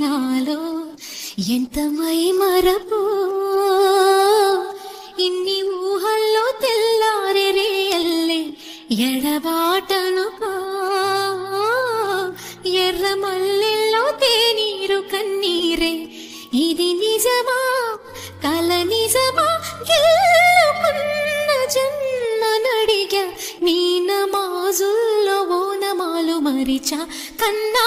నాలో ఎంత మై మరపు ఇన్ని ఊహల్లో తెల్లారే రేయల్లే ఎడబాటను ఎర్ర మల్లెల్లో తేనీరు కన్నీరే ఇది నిజమా కల నిజమా గెలుకున్న జన్మ నడిగా నీ నమాజుల్లో ఓనమాలు మరిచా కన్నా